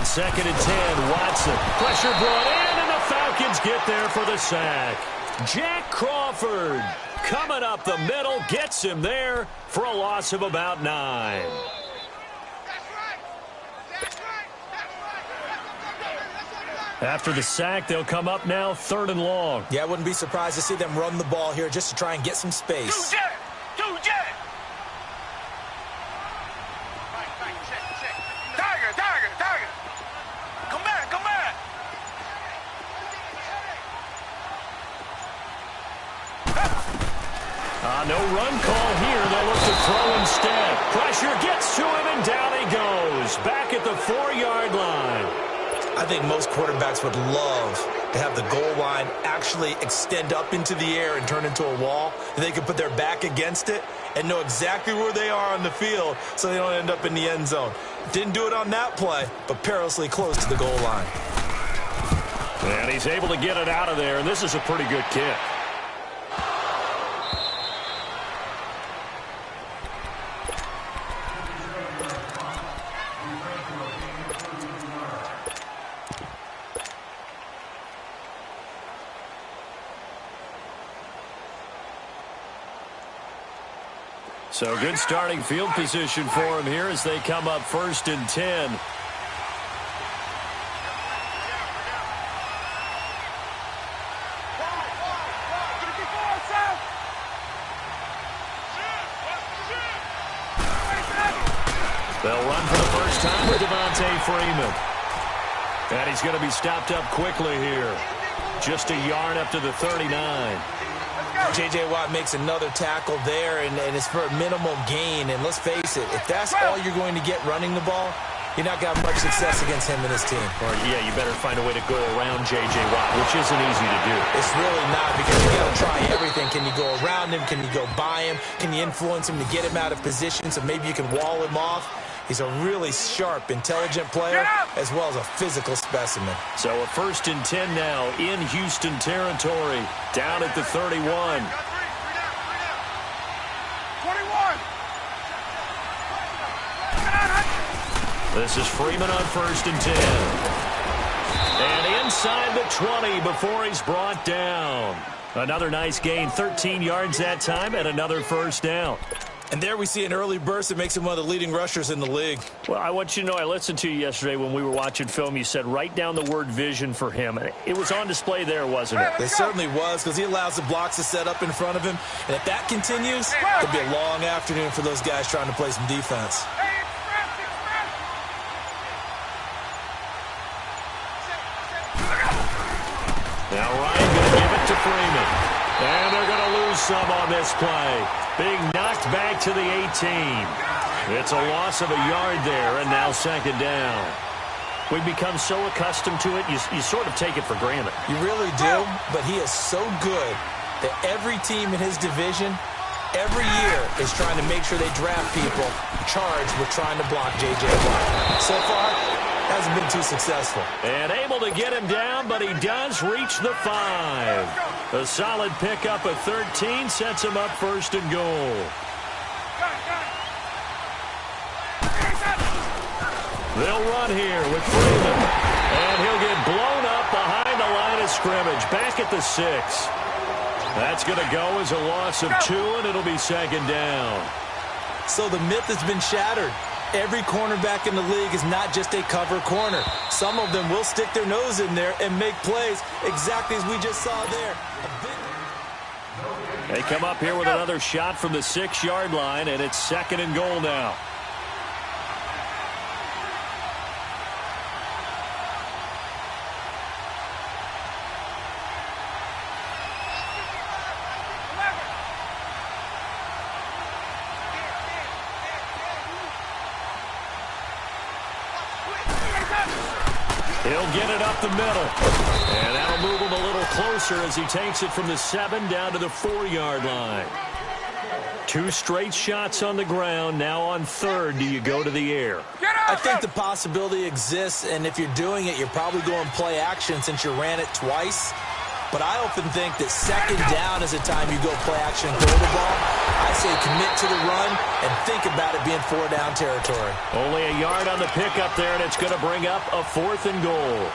On 2nd and 10, Watson. Pressure brought in, and the Falcons get there for the sack. Jack Crawford coming up the middle, gets him there for a loss of about 9. After the sack, they'll come up now 3rd and long. Yeah, I wouldn't be surprised to see them run the ball here just to try and get some space. No run call here. They'll look to throw instead. Pressure gets to him, and down he goes. Back at the 4-yard line. I think most quarterbacks would love to have the goal line actually extend up into the air and turn into a wall. And they can put their back against it and know exactly where they are on the field so they don't end up in the end zone. Didn't do it on that play, but perilously close to the goal line. And he's able to get it out of there, and this is a pretty good kick. So good starting field position for him here as they come up 1st and 10. They'll run for the first time with Devontae Freeman. And he's going to be stopped up quickly here. Just a yard up to the 39. J.J. Watt makes another tackle there, and it's for a minimal gain. And let's face it, if that's all you're going to get running the ball, you're not going to have much success against him and his team. Or, yeah, you better find a way to go around J.J. Watt, which isn't easy to do. It's really not, because you got to try everything. Can you go around him? Can you go by him? Can you influence him to get him out of position so maybe you can wall him off? He's a really sharp, intelligent player, as well as a physical specimen. So a 1st and 10 now in Houston territory, down at the 31. This is Freeman on 1st and 10. And inside the 20 before he's brought down. Another nice gain, 13 yards that time, and another 1st down. And there we see an early burst that makes him one of the leading rushers in the league. Well, I want you to know, I listened to you yesterday when we were watching film. You said write down the word vision for him. And it was on display there, wasn't it? It certainly was, because he allows the blocks to set up in front of him. And if that continues, it'll be a long afternoon for those guys trying to play some defense. Now Ryan going to give it to Freeman. And they're going to lose some on this play. Being knocked back to the 18. It's a loss of a yard there, and now 2nd down. We've become so accustomed to it, you sort of take it for granted. You really do, but he is so good that every team in his division, every year, is trying to make sure they draft people charged with trying to block J.J. Watt. So far, hasn't been too successful. And able to get him down, but he does reach the 5. A solid pickup of 13 sets him up 1st and goal. They'll run here with Freeman. And he'll get blown up behind the line of scrimmage. Back at the 6. That's going to go as a loss of 2, and it'll be 2nd down. So the myth has been shattered. Every cornerback in the league is not just a cover corner. Some of them will stick their nose in there and make plays exactly as we just saw there. They come up here with another shot from the 6-yard line, and it's 2nd and goal now. He'll get it up the middle. And that'll move him a little closer as he takes it from the 7 down to the 4-yard line. 2 straight shots on the ground. Now on 3rd, do you go to the air? I think the possibility exists, and if you're doing it, you're probably going play action since you ran it twice. But I often think that 2nd down is the time you go play action and throw the ball. I say commit to the run and think about it being 4-down territory. Only a yard on the pickup there, and it's going to bring up a 4th and goal.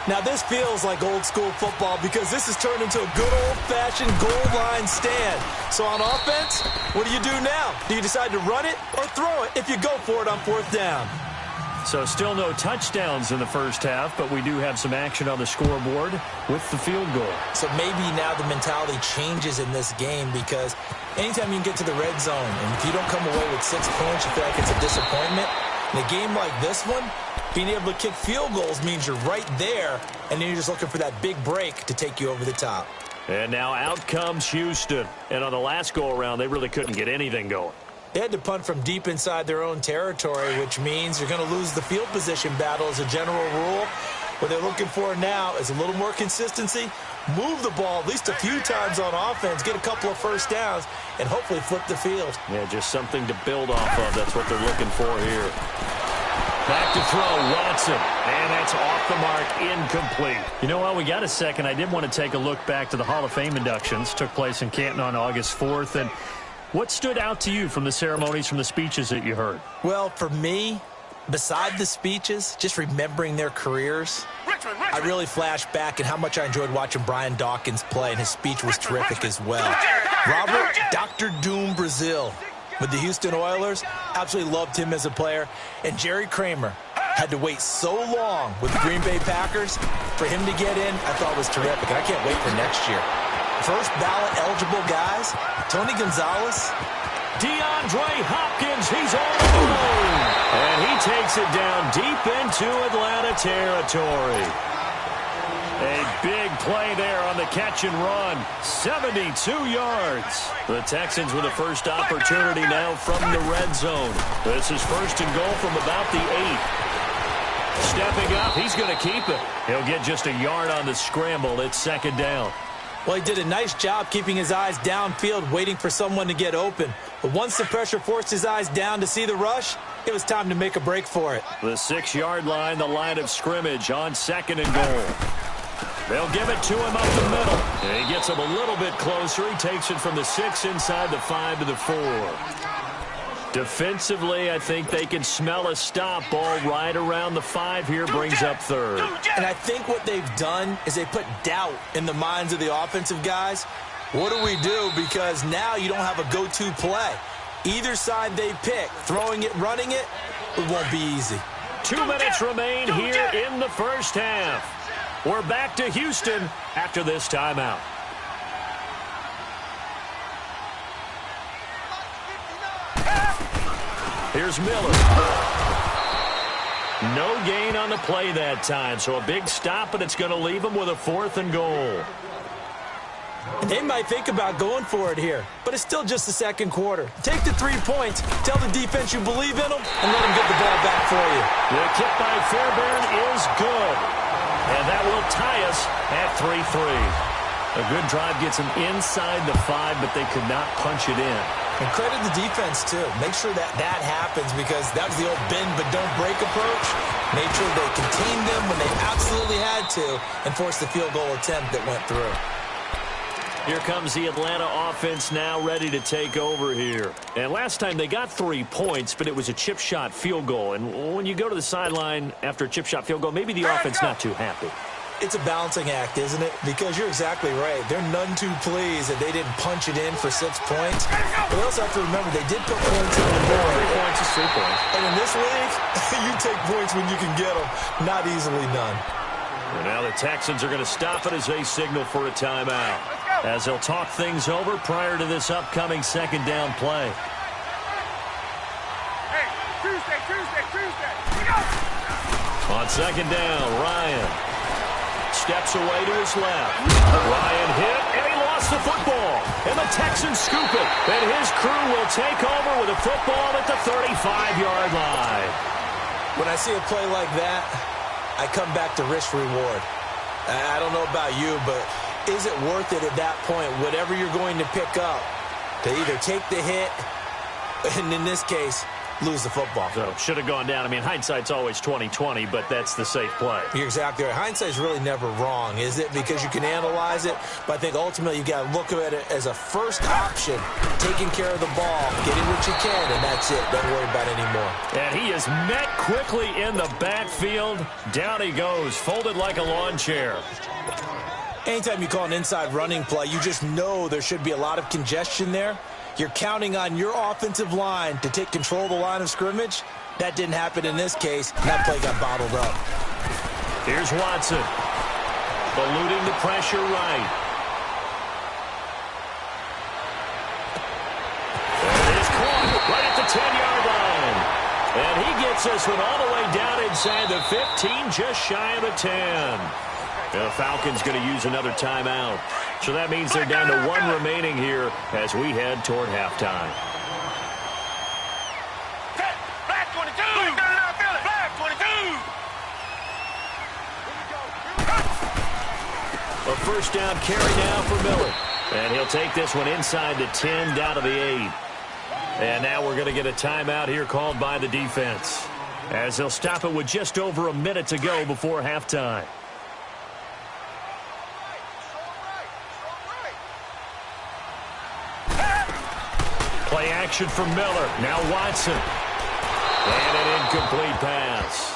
Now, this feels like old-school football because this has turned into a good old-fashioned goal line stand. So on offense, what do you do now? Do you decide to run it or throw it if you go for it on 4th down? So still no touchdowns in the first half, but we do have some action on the scoreboard with the field goal. So maybe now the mentality changes in this game because anytime you can get to the red zone, and if you don't come away with 6 points, you feel like it's a disappointment. In a game like this one, being able to kick field goals means you're right there, and then you're just looking for that big break to take you over the top. And now out comes Houston. And on the last go-around, they really couldn't get anything going. They had to punt from deep inside their own territory, which means you're going to lose the field position battle as a general rule. What they're looking for now is a little more consistency, move the ball at least a few times on offense, get a couple of first downs, and hopefully flip the field. Yeah, just something to build off of. That's what they're looking for here. Back to throw, Watson, and that's off the mark, incomplete. You know, while we got a second, I did want to take a look back to the Hall of Fame inductions. Took place in Canton on August 4th, and what stood out to you from the ceremonies, from the speeches that you heard? Well, for me, beside the speeches, just remembering their careers, I really flashed back at how much I enjoyed watching Brian Dawkins play, and his speech was terrific as well. Robert Dr. Doom Brazil with the Houston Oilers, absolutely loved him as a player. And Jerry Kramer had to wait so long with the Green Bay Packers. For him to get in, I thought was terrific, and I can't wait for next year. First ballot eligible guys, Tony Gonzalez. DeAndre Hopkins, he's all alone. And he takes it down deep into Atlanta territory. A big play there on the catch and run. 72 yards. The Texans with a first opportunity now from the red zone. This is 1st and goal from about the 8. Stepping up, he's going to keep it. He'll get just a yard on the scramble. It's 2nd down. Well, he did a nice job keeping his eyes downfield, waiting for someone to get open. But once the pressure forced his eyes down to see the rush, it was time to make a break for it. The 6-yard line, the line of scrimmage on 2nd and goal. They'll give it to him up the middle. And he gets him a little bit closer. He takes it from the 6 inside the 5 to the 4. Defensively, I think they can smell a stop. Ball right around the 5 here, brings up 3rd. And I think what they've done is they put doubt in the minds of the offensive guys. What do we do? Because now you don't have a go-to play. Either side they pick, throwing it, running it, it won't be easy. 2 minutes remain here in the first half. We're back to Houston after this timeout. Here's Miller. No gain on the play that time, so a big stop, and it's going to leave them with a 4th and goal. They might think about going for it here, but it's still just the 2nd quarter. Take the 3 points, tell the defense you believe in them, and let them get the ball back for you. The kick by Fairbairn is good, and that will tie us at 3-3. A good drive gets them inside the 5, but they could not punch it in. And credit the defense, too. Make sure that happens because that was the old bend but don't break approach. Made sure they contained them when they absolutely had to and forced the field goal attempt that went through. Here comes the Atlanta offense now ready to take over here. And last time they got 3 points, but it was a chip shot field goal. And when you go to the sideline after a chip shot field goal, maybe the offense not too happy. It's a balancing act, isn't it? Because you're exactly right. They're none too pleased that they didn't punch it in for 6 points. But they also have to remember they did put points in the board. 3 points is 3 points. And in this league, you take points when you can get them. Not easily done. And now the Texans are going to stop it as they signal for a timeout. As they'll talk things over prior to this upcoming 2nd down play. Hey, Tuesday. On 2nd down, Ryan steps away to his left. Ryan hit, and he lost the football. And the Texans scoop it. And his crew will take over with a football at the 35-yard line. When I see a play like that, I come back to risk reward. I don't know about you, but is it worth it at that point, whatever you're going to pick up, to either take the hit, and in this case, lose the football. So should have gone down. I mean, hindsight's always 20/20, but that's the safe play. You're exactly right. Hindsight's really never wrong, is it? Because you can analyze it, but I think ultimately you got to look at it as a first option, taking care of the ball, getting what you can, and that's it. Don't worry about it anymore. And he is met quickly in the backfield. Down he goes, folded like a lawn chair. Anytime you call an inside running play, you just know there should be a lot of congestion there. You're counting on your offensive line to take control of the line of scrimmage. That didn't happen in this case. That play got bottled up. Here's Watson. Eluding the pressure right. And it is caught right at the 10-yard line. And he gets this one all the way down inside the 15, just shy of the 10. The Falcons going to use another timeout. So that means they're down to 1 remaining here as we head toward halftime. Black 22! Black 22! A first down carry now for Miller. And he'll take this one inside the 10, down to the 8. And now we're going to get a timeout here called by the defense, as they'll stop it with just over a minute to go before halftime. Play action from Miller. Now Watson. And an incomplete pass.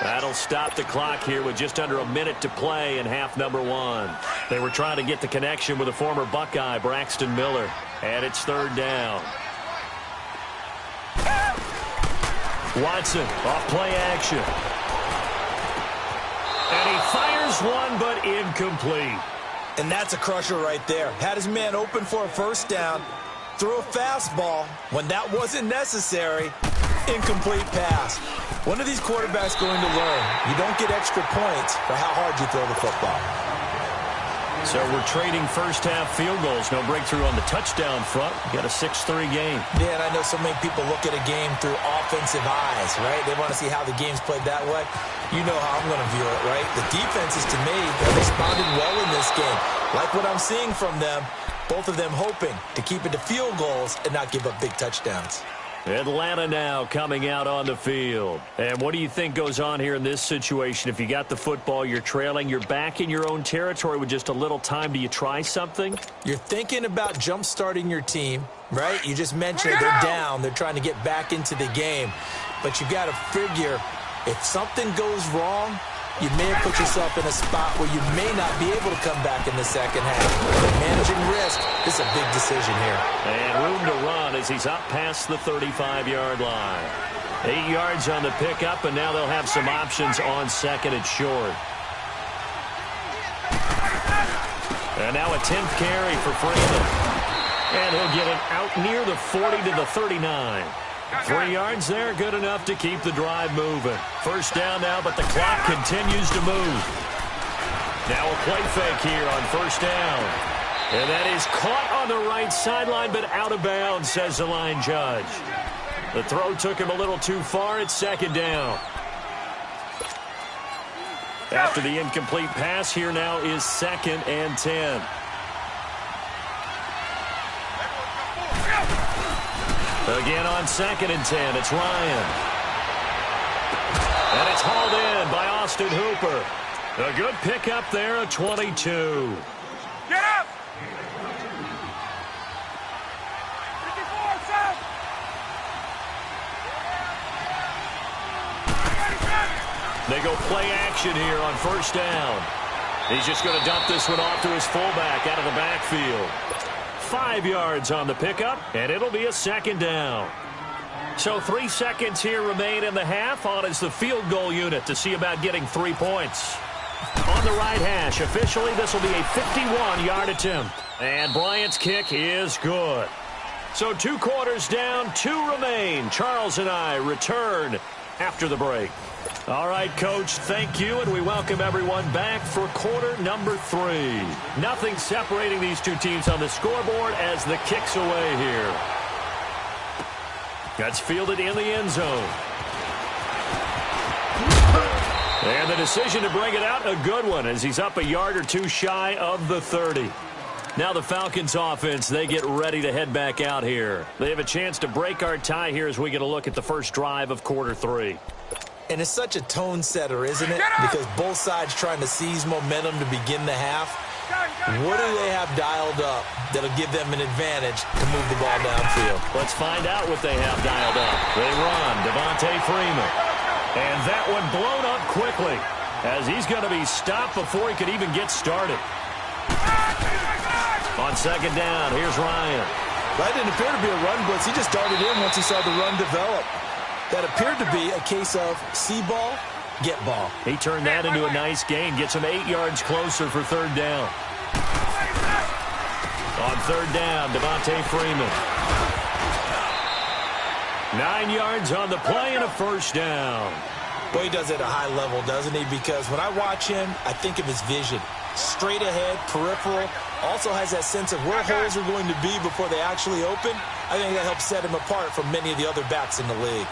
That'll stop the clock here with just under a minute to play in half number 1. They were trying to get the connection with a former Buckeye, Braxton Miller. And it's 3rd down. Watson off play action. And he fires one, but incomplete. And that's a crusher right there. Had his man open for a first down. Threw a fastball when that wasn't necessary. Incomplete pass. When are these quarterbacks going to learn? You don't get extra points for how hard you throw the football. So we're trading first-half field goals. No breakthrough on the touchdown front. We got a 6-3 game. Yeah, and I know so many people look at a game through offensive eyes, right? They want to see how the game's played that way. You know how I'm going to view it, right? The defenses, to me, have responded well in this game. Like what I'm seeing from them, both of them hoping to keep it to field goals and not give up big touchdowns. Atlanta now coming out on the field. And what do you think goes on here in this situation? If you got the football, you're trailing, you're back in your own territory with just a little time. Do you try something? You're thinking about jump-starting your team, right? You just mentioned they're down. They're trying to get back into the game. But you got to figure if something goes wrong, you may have put yourself in a spot where you may not be able to come back in the second half. But managing risk is a big decision here. And room to run as he's up past the 35-yard line. 8 yards on the pickup, and now they'll have some options on second and short. And now a 10th carry for Freeman. And he'll get it out near the 40 to the 39. 3 yards there, good enough to keep the drive moving. First down now, but the clock continues to move. Now a play fake here on first down. And that is caught on the right sideline, but out of bounds, says the line judge. The throw took him a little too far. It's second down. After the incomplete pass, here now is 2nd and 10. Again on 2nd and 10, it's Ryan. And it's hauled in by Austin Hooper. A good pickup there, a 22. Get up! 54, son! They go play action here on first down. He's just going to dump this one off to his fullback out of the backfield. 5 yards on the pickup, and it'll be a second down. So 3 seconds here remain in the half. On is the field goal unit to see about getting 3 points. On the right hash, officially this will be a 51-yard attempt. And Bryant's kick is good. So 2 quarters down, 2 remain. Charles and I return after the break. All right, Coach, thank you, and we welcome everyone back for quarter number 3. Nothing separating these two teams on the scoreboard as the kick's away here. That's fielded in the end zone. And the decision to bring it out, a good one, as he's up a yard or two shy of the 30. Now the Falcons offense, they get ready to head back out here. They have a chance to break our tie here as we get a look at the first drive of quarter 3. And it's such a tone setter, isn't it? Because both sides trying to seize momentum to begin the half. What do they have dialed up that'll give them an advantage to move the ball downfield? Let's find out what they have dialed up. They run, Devontae Freeman. And that one blown up quickly as he's going to be stopped before he could even get started. On second down, here's Ryan. That didn't appear to be a run blitz. He just darted in once he saw the run develop. That appeared to be a case of see ball, get ball. He turned that into a nice gain, gets him 8 yards closer for third down. On third down, Devontae Freeman. 9 yards on the play and a first down. Boy, he does it at a high level, doesn't he? Because when I watch him, I think of his vision. Straight ahead, peripheral. Also has that sense of where holes are going to be before they actually open. I think that helps set him apart from many of the other backs in the league.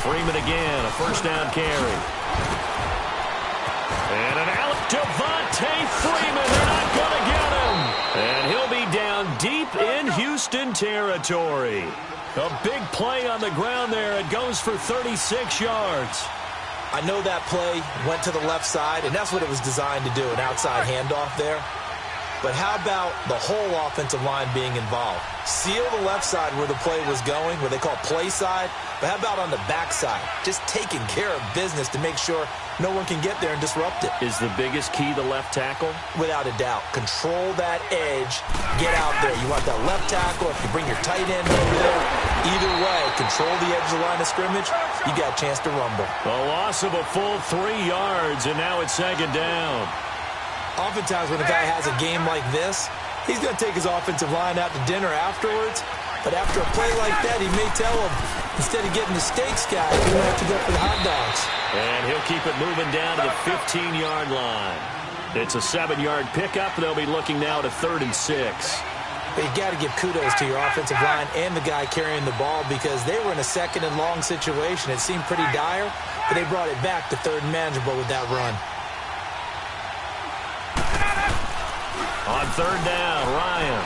Freeman again, a first down carry. And an out, Devontae Freeman. They're not going to get him. And he'll be down deep in Houston territory. A big play on the ground there. It goes for 36 yards. I know that play went to the left side, and that's what it was designed to do, an outside handoff there. But how about the whole offensive line being involved? Seal the left side where the play was going, where they call play side. But how about on the back side? Just taking care of business to make sure no one can get there and disrupt it. Is the biggest key the left tackle? Without a doubt. Control that edge. Get out there. You want that left tackle. If you bring your tight end over there, either way, control the edge of the line of scrimmage, you got a chance to rumble. A loss of a full 3 yards, and now it's second down. Oftentimes when a guy has a game like this, he's going to take his offensive line out to dinner afterwards. But after a play like that, he may tell him, instead of getting the steaks, guys, you're going to have to go for the hot dogs. And he'll keep it moving down to the 15-yard line. It's a 7-yard pickup. They'll be looking now to 3rd and 6. But you got to give kudos to your offensive line and the guy carrying the ball because they were in a second and long situation. It seemed pretty dire, but they brought it back to 3rd and manageable with that run. On 3rd down, Ryan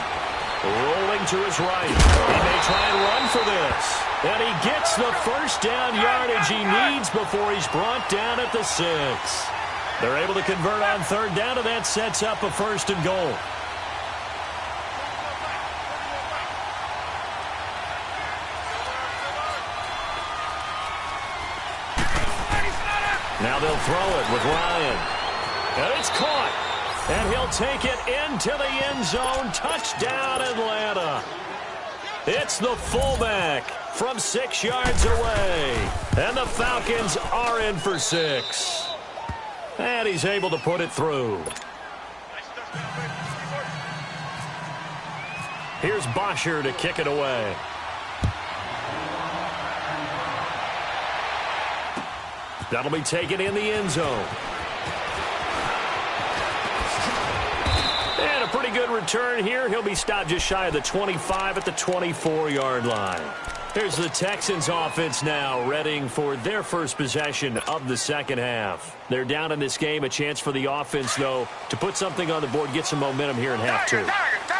rolling to his right. He may try and run for this. And he gets the first down yardage he needs before he's brought down at the 6. They're able to convert on 3rd down, and that sets up a 1st and goal. Now they'll throw it with Ryan. And it's caught. And he'll take it into the end zone. Touchdown, Atlanta. It's the fullback from 6 yards away. And the Falcons are in for 6. And he's able to put it through. Here's Bosher to kick it away. That'll be taken in the end zone. And a pretty good return here. He'll be stopped just shy of the 25 at the 24-yard line. Here's the Texans offense now, readying for their first possession of the second half. They're down in this game. A chance for the offense, though, to put something on the board, get some momentum here in half 2.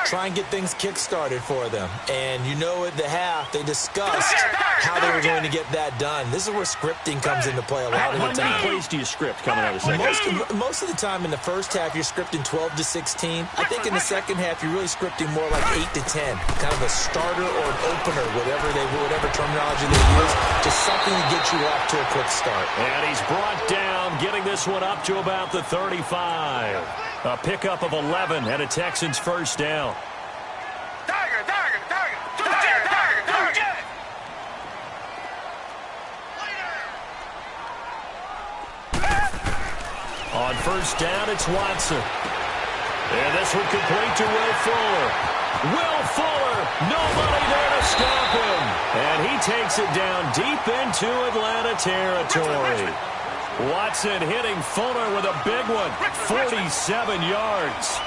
Try and get things kick-started for them. And you know at the half, they discussed how they were going to get that done. This is where scripting comes into play a lot of the time. How many plays do you script coming out of the second? Most of the time in the first half, you're scripting 12 to 16. I think in the second half, you're really scripting more like 8 to 10. Kind of a starter or an opener, whatever terminology they use. Just something to get you off to a quick start. And he's brought down, getting this one up to about the 35. A pickup of 11 and a Texans first down. On first down, it's Watson. And this one complete to Will Fuller. Will Fuller, nobody there to stop him. And he takes it down deep into Atlanta territory. Watson hitting Fuller with a big one, 47 yards.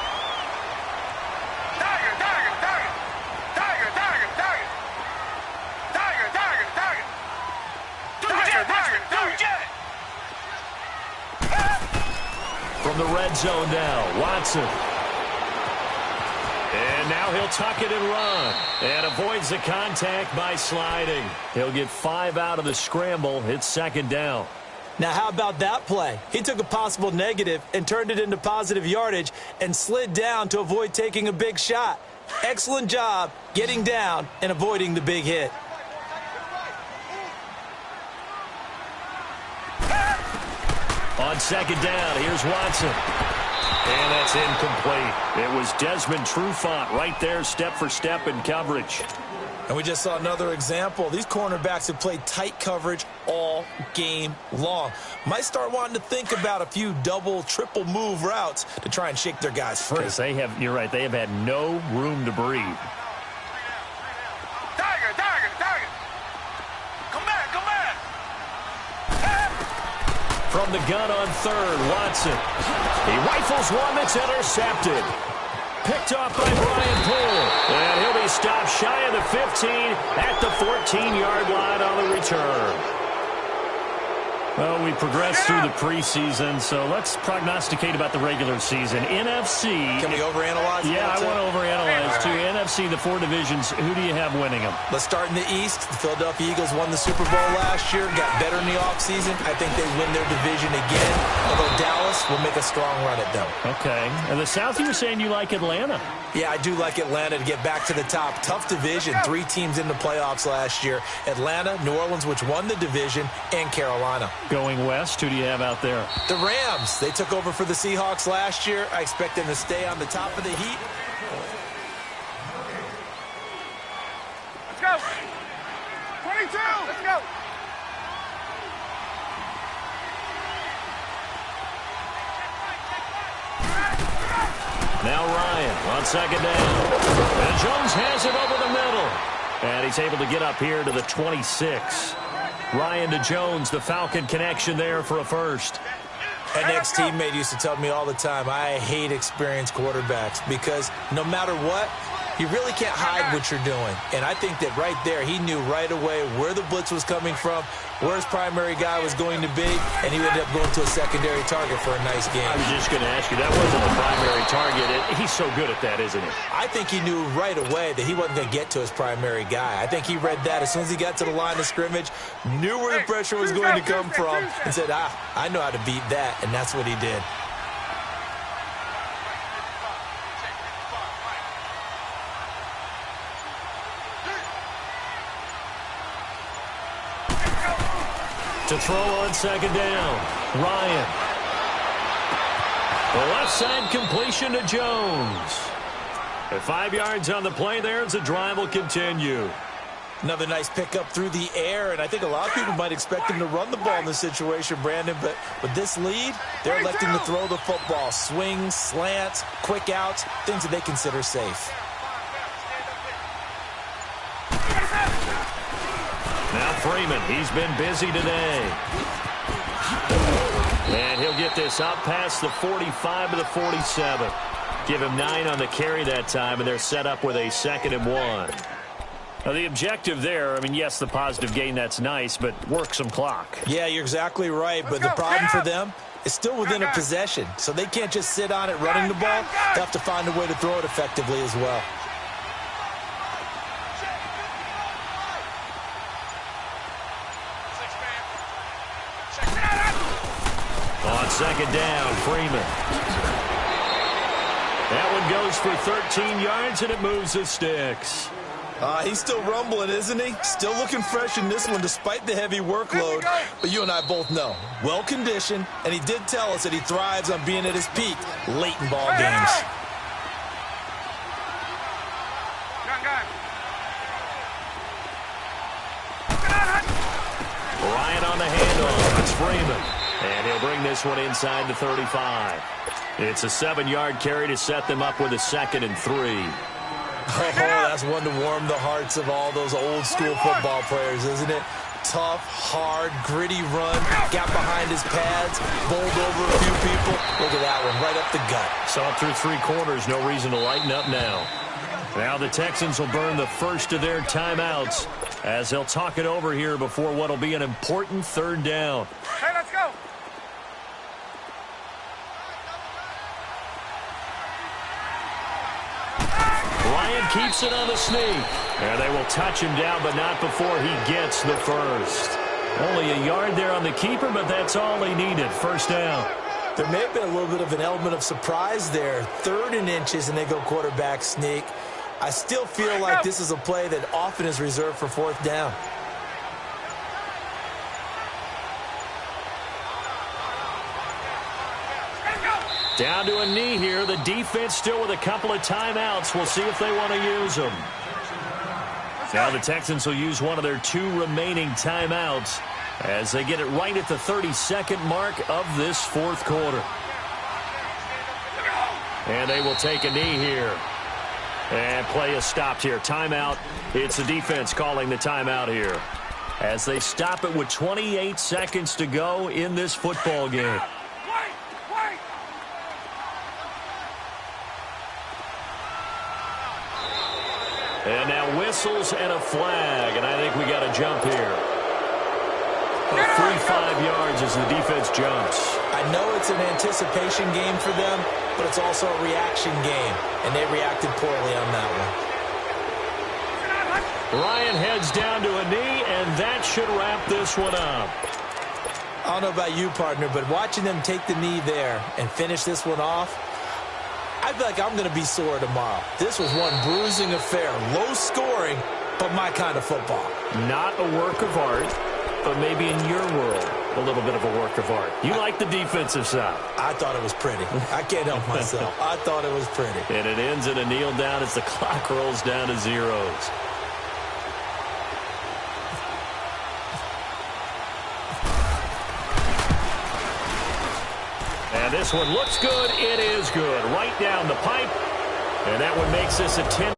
the red zone now. Watson. And now he'll tuck it and run. And avoids the contact by sliding. He'll get 5 out of the scramble. It's second down. Now, how about that play? He took a possible negative and turned it into positive yardage and slid down to avoid taking a big shot. Excellent job getting down and avoiding the big hit. On second down, here's Watson. And that's incomplete. It was Desmond Trufant right there, step for step in coverage. And we just saw another example. These cornerbacks have played tight coverage all game long. Might start wanting to think about a few double, triple move routes to try and shake their guys free. Because you're right, they have had no room to breathe. Tiger, tiger, tiger. Come back, come back. From the gun on third, Watson. He rifles one that's intercepted. Picked off by Brian Poole. And he'll be stopped shy of the 15 at the 14-yard line on the return. Well, we progressed through the preseason, so let's prognosticate about the regular season. NFC. Can we overanalyze? Yeah, I want to overanalyze, too. NFC, the 4 divisions, who do you have winning them? Let's start in the East. The Philadelphia Eagles won the Super Bowl last year, got better in the offseason. I think they win their division again, although Dallas will make a strong run at them. Okay. And the South, you were saying you like Atlanta. Yeah, I do like Atlanta to get back to the top. Tough division. 3 teams in the playoffs last year. Atlanta, New Orleans, which won the division, and Carolina. Going west, who do you have out there? The Rams. They took over for the Seahawks last year. I expect them to stay on the top of the heap. Let's go. 22. Let's go. Now Ryan on second down. And Jones has it over the middle. And he's able to get up here to the 26. Ryan to Jones, the Falcon connection there for a first. An ex-teammate used to tell me all the time, I hate experienced quarterbacks because no matter what, you really can't hide what you're doing. And I think that right there, he knew right away where the blitz was coming from, where his primary guy was going to be, and he ended up going to a secondary target for a nice game. I was just going to ask you, that wasn't the primary target. He's so good at that, isn't he? I think he knew right away that he wasn't going to get to his primary guy. I think he read that as soon as he got to the line of scrimmage, knew where the pressure was going to come from, and said, I know how to beat that, and that's what he did. To throw on second down, Ryan. The left side completion to Jones. At 5 yards on the play there as the drive will continue. Another nice pickup through the air, and I think a lot of people might expect him to run the ball in this situation, Brandon, but with this lead, they're electing to throw the football. Swings, slants, quick outs, things that they consider safe. Now Freeman, he's been busy today. And he'll get this up past the 45 to the 47. Give him 9 on the carry that time, and they're set up with a 2nd and 1. Now, the objective there, I mean, yes, the positive gain, that's nice, but work some clock. Yeah, you're exactly right, but the problem for them is still within a possession, so they can't just sit on it running the ball. They have to find a way to throw it effectively as well. On second down, Freeman. That one goes for 13 yards, and it moves the sticks. He's still rumbling, isn't he? Still looking fresh in this one despite the heavy workload. But you and I both know, well-conditioned, and he did tell us that he thrives on being at his peak late in ball games. Ryan on the handoff. It's Freeman. And he'll bring this one inside the 35. It's a 7-yard carry to set them up with a 2nd and 3. Oh, that's one to warm the hearts of all those old-school football players, isn't it? Tough, hard, gritty run, got behind his pads, bowled over a few people. Look at that one, right up the gut. Saw it through 3 quarters, no reason to lighten up now. Now the Texans will burn the first of their timeouts as they'll talk it over here before what will be an important 3rd down. Hey, let's go. keeps it on the sneak. And they will touch him down, but not before he gets the first. Only a yard there on the keeper, but that's all he needed. First down. There may have been a little bit of an element of surprise there. 3rd and inches, and they go quarterback sneak. I still feel like this is a play that often is reserved for 4th down. Down to a knee here. The defense still with a couple of timeouts. We'll see if they want to use them. Now the Texans will use one of their 2 remaining timeouts as they get it right at the 32nd mark of this 4th quarter. And they will take a knee here. And play is stopped here. Timeout. It's the defense calling the timeout here as they stop it with 28 seconds to go in this football game. And now whistles and a flag, and I think we got a jump here. A free 5 yards as the defense jumps. I know it's an anticipation game for them, but it's also a reaction game, and they reacted poorly on that one. Ryan heads down to a knee, and that should wrap this one up. I don't know about you, partner, but watching them take the knee there and finish this one off, I feel like I'm going to be sore tomorrow. This was one bruising affair. Low scoring, but my kind of football. Not a work of art, but maybe in your world, a little bit of a work of art. You like the defensive side. I thought it was pretty. I can't help myself. I thought it was pretty. And it ends in a kneel down as the clock rolls down to zeros. And this one looks good. It is good. Right down the pipe. And that one makes this a 10.